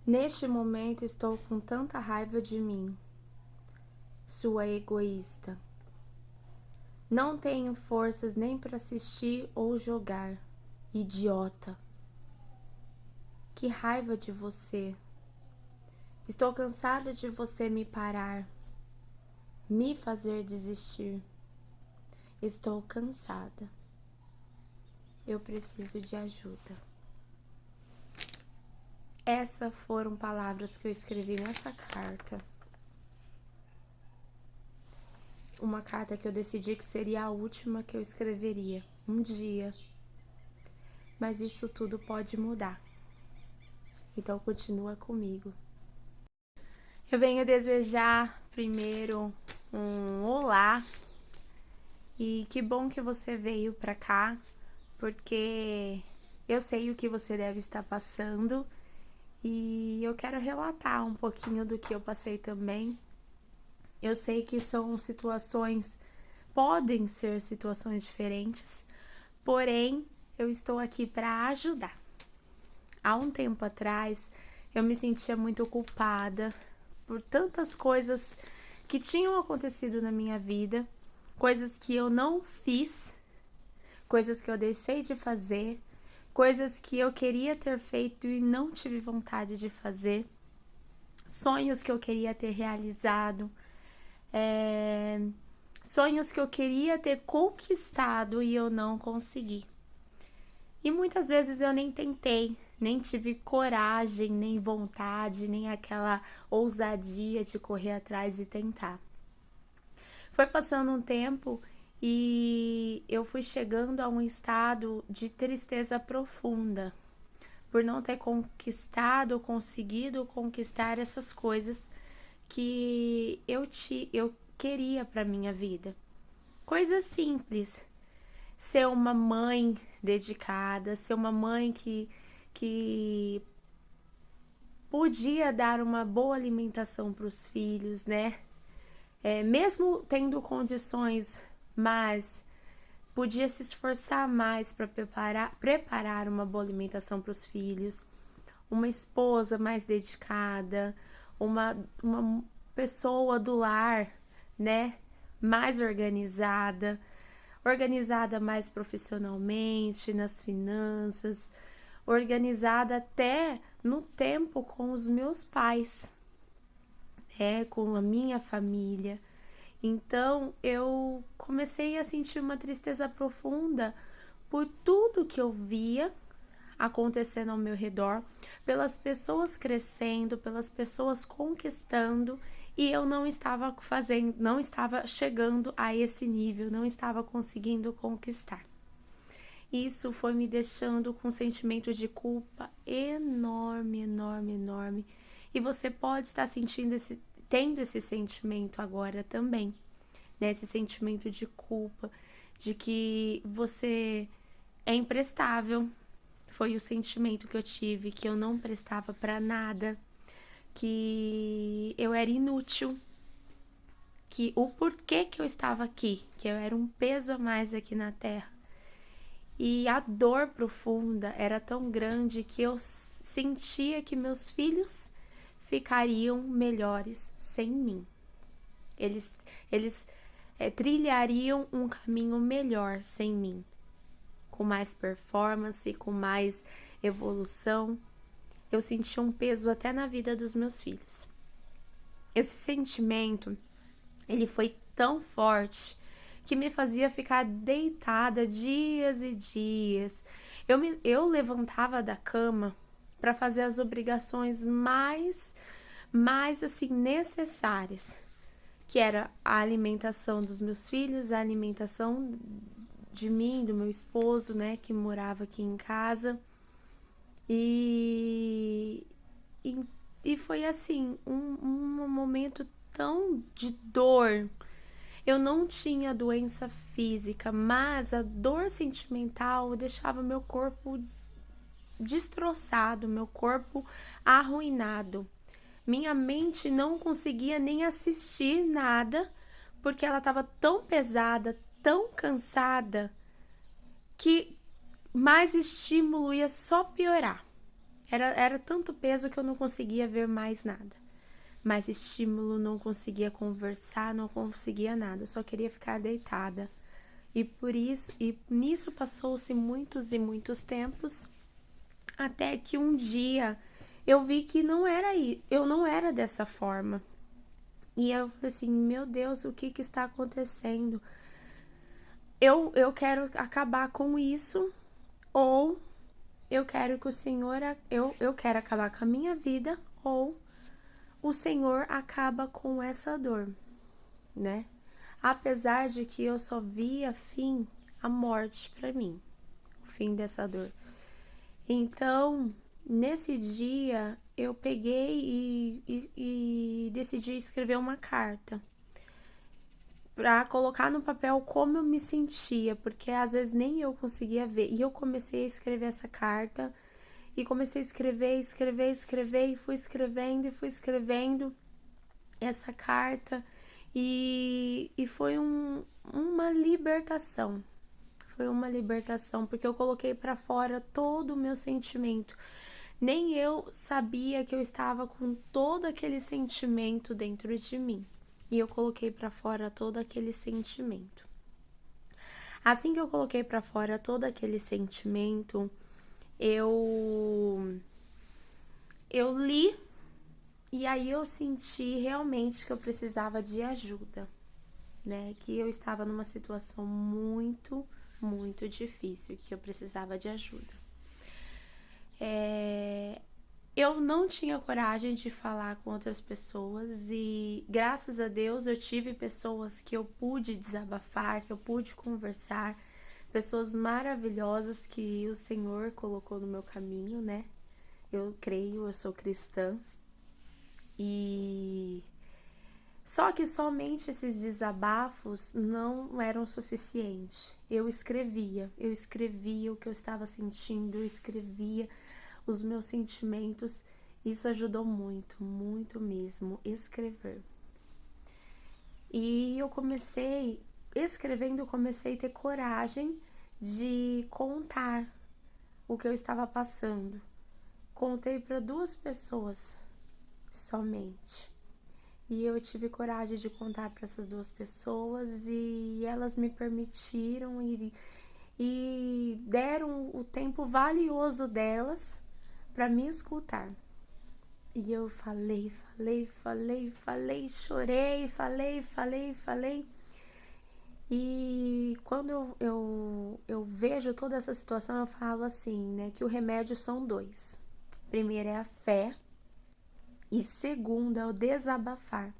Neste momento estou com tanta raiva de mim, sua egoísta. Não tenho forças nem para assistir ou jogar, idiota. Que raiva de você. Estou cansada de você me parar, me fazer desistir. Estou cansada. Eu preciso de ajuda. Essas foram palavras que eu escrevi nessa carta. Uma carta que eu decidi que seria a última que eu escreveria um dia. Mas isso tudo pode mudar. Então continua comigo. Eu venho desejar primeiro um olá. E que bom que você veio pra cá, porque eu sei o que você deve estar passando. E eu quero relatar um pouquinho do que eu passei também. Eu sei que são situações, podem ser situações diferentes, porém eu estou aqui para ajudar. Há um tempo atrás eu me sentia muito culpada por tantas coisas que tinham acontecido na minha vida, coisas que eu não fiz, coisas que eu deixei de fazer, coisas que eu queria ter feito e não tive vontade de fazer, sonhos que eu queria ter realizado, sonhos que eu queria ter conquistado e eu não consegui. E muitas vezes eu nem tentei, nem tive coragem, nem vontade, nem aquela ousadia de correr atrás e tentar. Foi passando um tempo e eu fui chegando a um estado de tristeza profunda por não ter conquistado, conseguido conquistar essas coisas que eu queria para minha vida. Coisas simples. Ser uma mãe dedicada, ser uma mãe que podia dar uma boa alimentação para os filhos, né? Mesmo tendo condições, mas podia se esforçar mais para preparar uma boa alimentação para os filhos, uma esposa mais dedicada, uma pessoa do lar, né, mais organizada mais profissionalmente, nas finanças, organizada até no tempo com os meus pais, com a minha família. Então eu comecei a sentir uma tristeza profunda por tudo que eu via acontecendo ao meu redor, pelas pessoas crescendo, pelas pessoas conquistando, e eu não estava fazendo, não estava chegando a esse nível, não estava conseguindo conquistar. Isso foi me deixando com um sentimento de culpa enorme, enorme, enorme. E você pode estar tendo esse sentimento agora também, né? Esse sentimento de culpa, de que você é imprestável. Foi o sentimento que eu tive, que eu não prestava para nada, que eu era inútil, que o porquê que eu estava aqui, que eu era um peso a mais aqui na Terra. E a dor profunda era tão grande que eu sentia que meus filhos ficariam melhores sem mim. Eles trilhariam um caminho melhor sem mim, com mais performance, com mais evolução. Eu senti um peso até na vida dos meus filhos. Esse sentimento, ele foi tão forte que me fazia ficar deitada dias e dias. Eu levantava da cama para fazer as obrigações mais assim necessárias, que era a alimentação dos meus filhos, a alimentação de mim, do meu esposo, né, que morava aqui em casa. E, e, e foi assim, um momento tão de dor. Eu não tinha doença física, mas a dor sentimental deixava meu corpo destroçado, meu corpo arruinado. Minha mente não conseguia nem assistir nada, porque ela estava tão pesada, tão cansada, que mais estímulo ia só piorar. Era tanto peso que eu não conseguia ver mais nada. Mais estímulo, não conseguia conversar, não conseguia nada. Só queria ficar deitada. E nisso passou-se muitos e muitos tempos, até que um dia eu vi que eu não era dessa forma. E eu falei assim, meu Deus, o que está acontecendo? Eu quero acabar com isso, ou eu quero que o Senhor, eu quero acabar com a minha vida, ou o Senhor acaba com essa dor, né? Apesar de que eu só via a morte para mim, o fim dessa dor. Então, nesse dia, eu peguei e decidi escrever uma carta para colocar no papel como eu me sentia, porque às vezes nem eu conseguia ver. E eu comecei a escrever essa carta e comecei a escrever e fui escrevendo essa carta e foi uma libertação. Foi uma libertação, porque eu coloquei para fora todo o meu sentimento. Nem eu sabia que eu estava com todo aquele sentimento dentro de mim. E eu coloquei para fora todo aquele sentimento. Assim que eu coloquei para fora todo aquele sentimento, eu li e aí eu senti realmente que eu precisava de ajuda, né? Que eu estava numa situação muito, muito difícil, que eu precisava de ajuda. Eu não tinha coragem de falar com outras pessoas e graças a Deus eu tive pessoas que eu pude desabafar, que eu pude conversar, pessoas maravilhosas que o Senhor colocou no meu caminho, né? Eu creio, eu sou cristã e só que somente esses desabafos não eram suficientes. Eu escrevia o que eu estava sentindo, eu escrevia os meus sentimentos. Isso ajudou muito, muito mesmo, escrever. E eu escrevendo, eu comecei a ter coragem de contar o que eu estava passando. Contei para 2 pessoas somente. E eu tive coragem de contar para essas 2 pessoas e elas me permitiram e deram o tempo valioso delas para me escutar. E eu falei, chorei, falei. E quando eu vejo toda essa situação, eu falo assim, né, que o remédio são 2. Primeiro é a fé e segundo é o desabafar.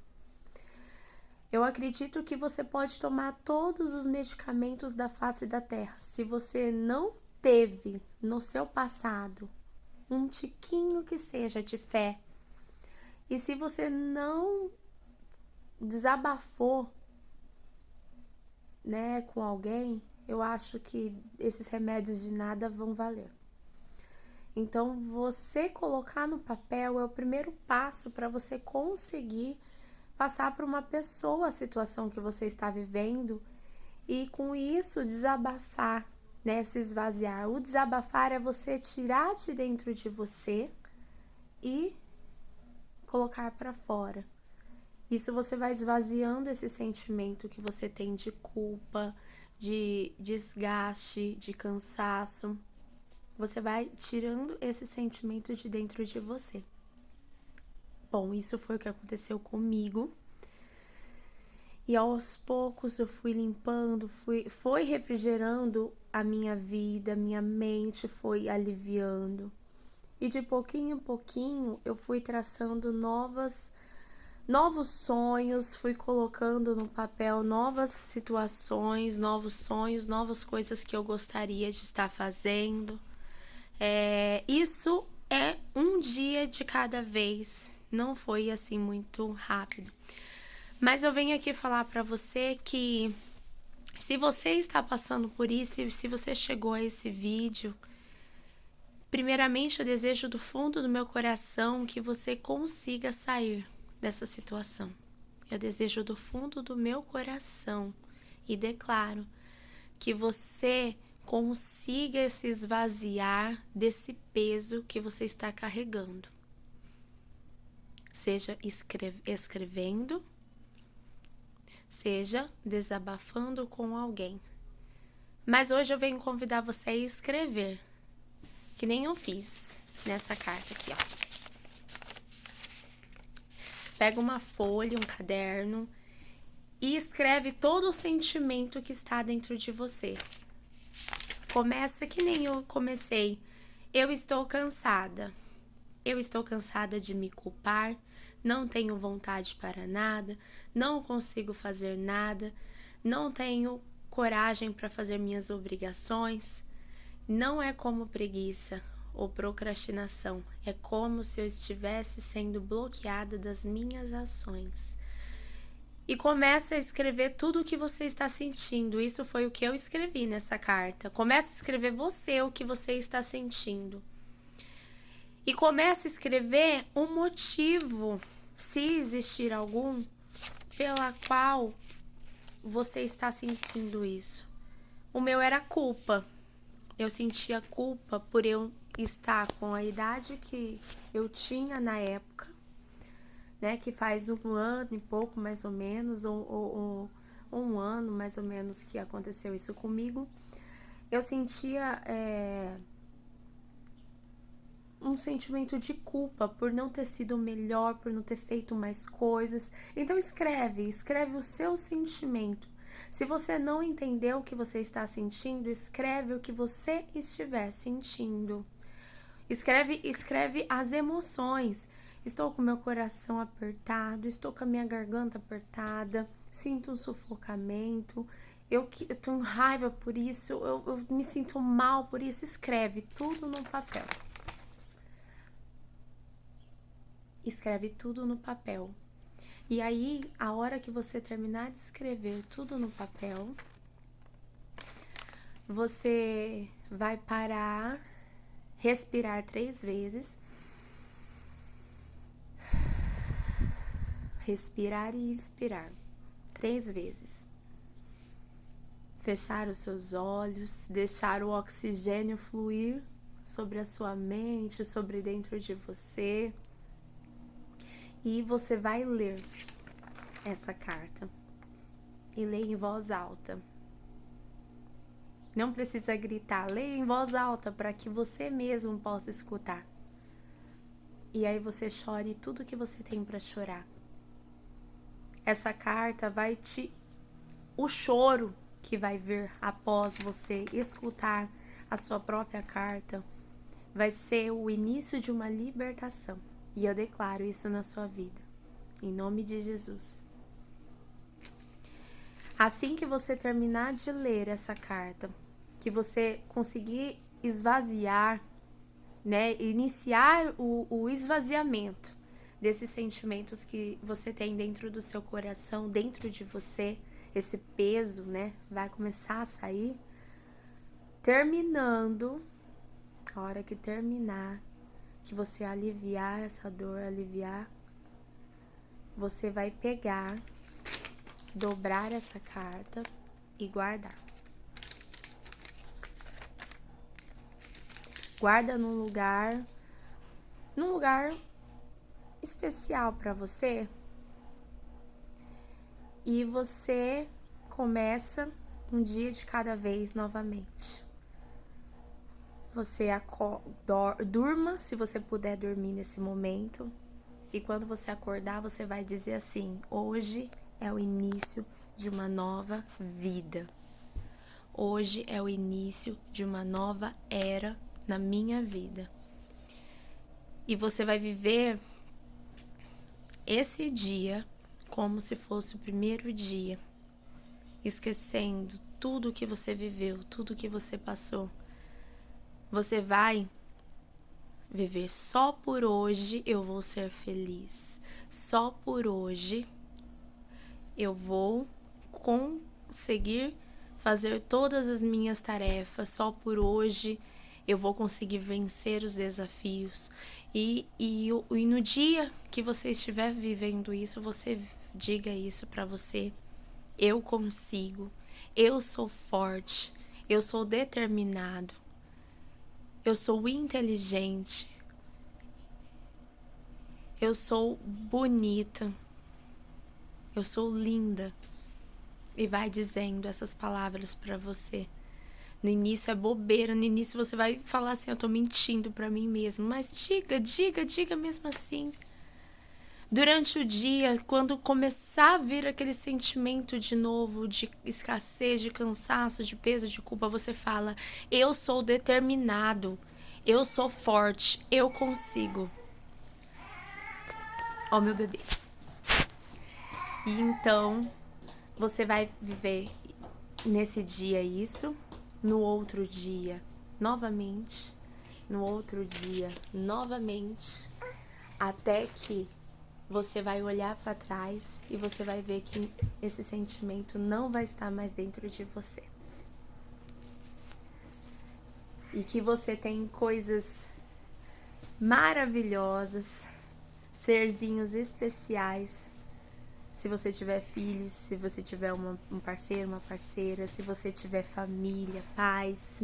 Eu acredito que você pode tomar todos os medicamentos da face da terra. Se você não teve no seu passado um tiquinho que seja de fé, e se você não desabafou, né, com alguém, eu acho que esses remédios de nada vão valer. Então, você colocar no papel é o primeiro passo para você conseguir passar para uma pessoa a situação que você está vivendo e com isso desabafar, né, se esvaziar. O desabafar é você tirar de dentro de você e colocar para fora. Isso você vai esvaziando esse sentimento que você tem de culpa, de desgaste, de cansaço. Você vai tirando esse sentimento de dentro de você. Bom, isso foi o que aconteceu comigo. E aos poucos eu fui limpando, foi refrigerando a minha vida, minha mente foi aliviando. E de pouquinho em pouquinho eu fui traçando novos sonhos, fui colocando no papel novas situações, novos sonhos, novas coisas que eu gostaria de estar fazendo. Isso é um dia de cada vez, não foi assim muito rápido. Mas eu venho aqui falar para você que se você está passando por isso e se você chegou a esse vídeo, primeiramente eu desejo do fundo do meu coração que você consiga sair dessa situação. Eu desejo do fundo do meu coração e declaro que você consiga se esvaziar desse peso que você está carregando. Seja escrevendo, seja desabafando com alguém. Mas hoje eu venho convidar você a escrever, que nem eu fiz nessa carta aqui, ó. Pega uma folha, um caderno e escreve todo o sentimento que está dentro de você. Começa que nem eu comecei. Eu estou cansada. Eu estou cansada de me culpar. Não tenho vontade para nada. Não consigo fazer nada. Não tenho coragem para fazer minhas obrigações. Não é como preguiça ou procrastinação. É como se eu estivesse sendo bloqueada das minhas ações. E começa a escrever tudo o que você está sentindo. Isso foi o que eu escrevi nessa carta. Começa a escrever você, o que você está sentindo. E começa a escrever um motivo, se existir algum, pela qual você está sentindo isso. O meu era culpa. Eu sentia culpa por eu estar com a idade que eu tinha na época, né, que faz 1 ano e pouco mais ou menos, ou 1 ano mais ou menos que aconteceu isso comigo. Eu sentia um sentimento de culpa por não ter sido melhor, por não ter feito mais coisas. Então escreve o seu sentimento. Se você não entendeu o que você está sentindo, escreve o que você estiver sentindo. Escreve as emoções. Estou com meu coração apertado, estou com a minha garganta apertada, sinto um sufocamento, eu tenho raiva por isso, eu me sinto mal por isso. Escreve tudo no papel. Escreve tudo no papel. E aí, a hora que você terminar de escrever tudo no papel, você vai parar, respirar 3 vezes. Respirar e expirar 3 vezes. Fechar os seus olhos, deixar o oxigênio fluir sobre a sua mente, sobre dentro de você. E você vai ler essa carta. E ler em voz alta. Não precisa gritar, leia em voz alta para que você mesmo possa escutar. E aí você chore tudo que você tem para chorar. Essa carta vai o choro que vai vir após você escutar a sua própria carta vai ser o início de uma libertação. E eu declaro isso na sua vida. Em nome de Jesus. Assim que você terminar de ler essa carta, que você conseguir esvaziar, né, iniciar o esvaziamento desses sentimentos que você tem dentro do seu coração, dentro de você, esse peso, né, vai começar a sair. Terminando, a hora que terminar, que você aliviar essa dor, você vai pegar, dobrar essa carta e guardar. Guarda num lugar especial para você. E você começa um dia de cada vez novamente. Você durma, se você puder dormir nesse momento. E quando você acordar, você vai dizer assim: hoje é o início de uma nova vida. Hoje é o início de uma nova era na minha vida. E você vai viver esse dia como se fosse o primeiro dia, esquecendo tudo que você viveu, tudo que você passou. Você vai viver só por hoje eu vou ser feliz. Só por hoje eu vou conseguir fazer todas as minhas tarefas. Só por hoje eu vou conseguir vencer os desafios. E no dia que você estiver vivendo isso, você diga isso para você: eu consigo, eu sou forte, Eu sou determinado. Eu sou inteligente. Eu sou bonita. Eu sou linda. E vai dizendo essas palavras pra você. No início é bobeira, no início você vai falar assim, eu tô mentindo pra mim mesmo. Mas diga mesmo assim. Durante o dia, quando começar a vir aquele sentimento de novo, de escassez, de cansaço, de peso, de culpa, você fala, eu sou determinado, eu sou forte, eu consigo. Ó, meu bebê. E então, você vai viver nesse dia isso, no outro dia novamente, no outro dia novamente, até que você vai olhar para trás e você vai ver que esse sentimento não vai estar mais dentro de você. E que você tem coisas maravilhosas, serzinhos especiais. Se você tiver filhos, se você tiver um parceiro, uma parceira, se você tiver família, pais,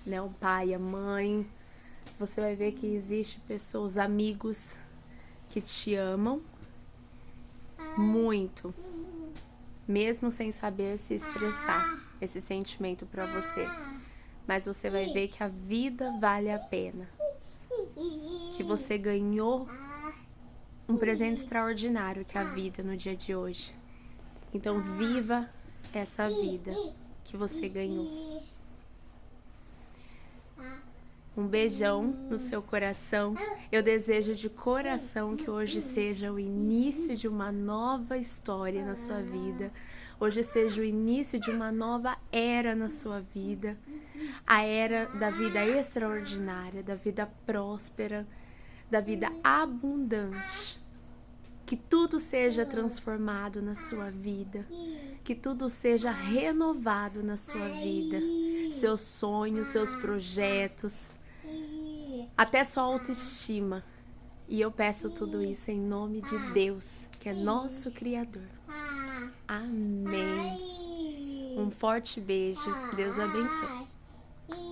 né, o pai, a mãe, você vai ver que existe pessoas, amigos que te amam muito, mesmo sem saber se expressar esse sentimento para você. Mas você vai ver que a vida vale a pena, que você ganhou um presente extraordinário que é a vida no dia de hoje. Então viva essa vida que você ganhou. Um beijão no seu coração. Eu desejo de coração que hoje seja o início de uma nova história na sua vida. Hoje seja o início de uma nova era na sua vida. A era da vida extraordinária, da vida próspera, da vida abundante. Que tudo seja transformado na sua vida. Que tudo seja renovado na sua vida. Seus sonhos, seus projetos, até sua autoestima. E eu peço tudo isso em nome de Deus, que é nosso Criador. Amém. Um forte beijo. Deus abençoe.